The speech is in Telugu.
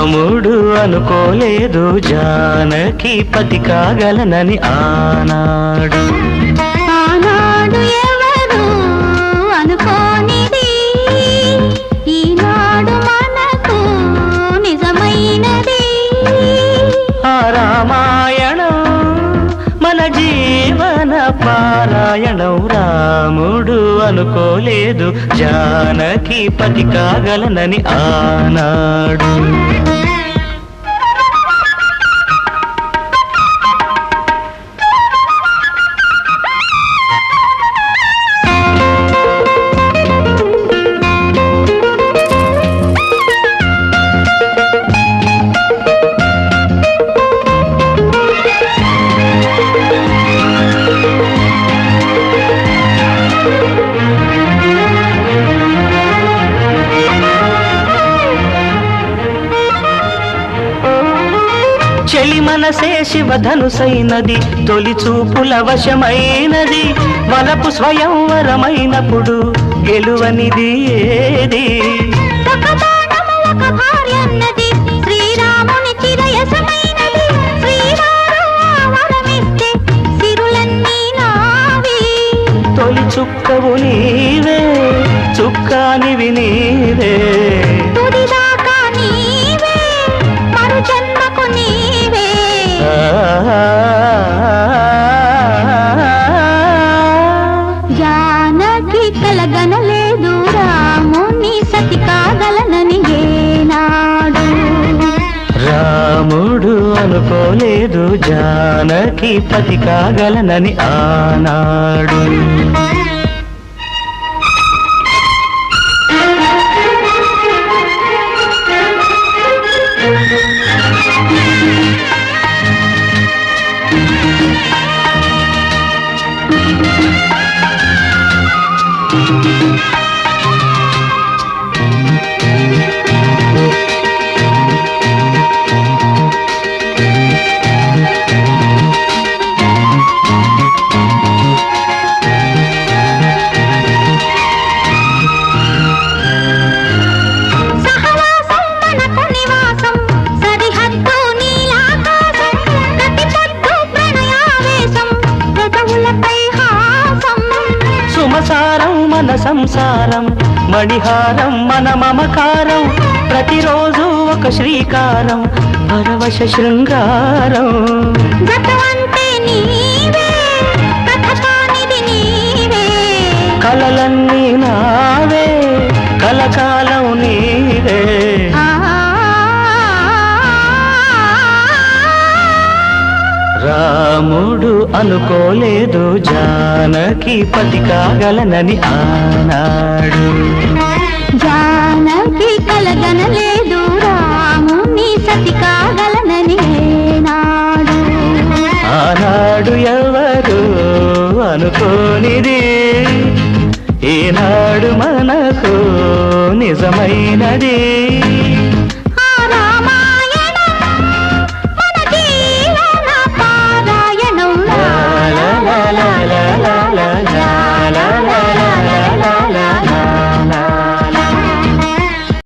రాముడు అనుకోలేదు జానకి పతి కాగలనని ఆనాడు. ఆనాడు ఎవరు అనుకోనిది ఈనాడు మనకు నిజమైనది. ఆ రామాయణం మన జీవన పారాయణం. రాముడు అనుకోలేదు జానకి పతి కాగలనని ఆనాడు. చెలి మనసే శివధనుసైనది తొలి చూపుల వశమైనది. వలపు స్వయంవరమైనప్పుడు గెలువనిది ఏది? ఒక బాణము ఒక భార్యన్నది శ్రీరాముని చిరయసమైనది. శ్రీవారు వరమిస్తే సిరులన్నీ నావి. తొలి చుక్కవు నీవే చుక్కానివి నీవే. తుదిదాకా నీవే మరు జన్మకు నీవే. జానకి కలగనలేదు రాముని సతి కాగలనని ఏనాడు. రాముడు అనుకోలేదు జానకి పతి కాగలనని ఆనాడు. సుమసారం మన సంసారం మణిహారం మన మమకారం. ప్రతిరోజు ఒక శ్రీకారం పరవశ శృంగారం. కలలన్నీ నావే కలకాలం నీవే. రాముడు అనుకోలేదు జానకి పతి కాగలనని ఆనాడు. జానకి కలగనలేదు రాముని సతి కాగలనని ఏనాడు. ఆనాడు ఎవరు అనుకోనిది ఈనాడు మనకు నిజమైనది.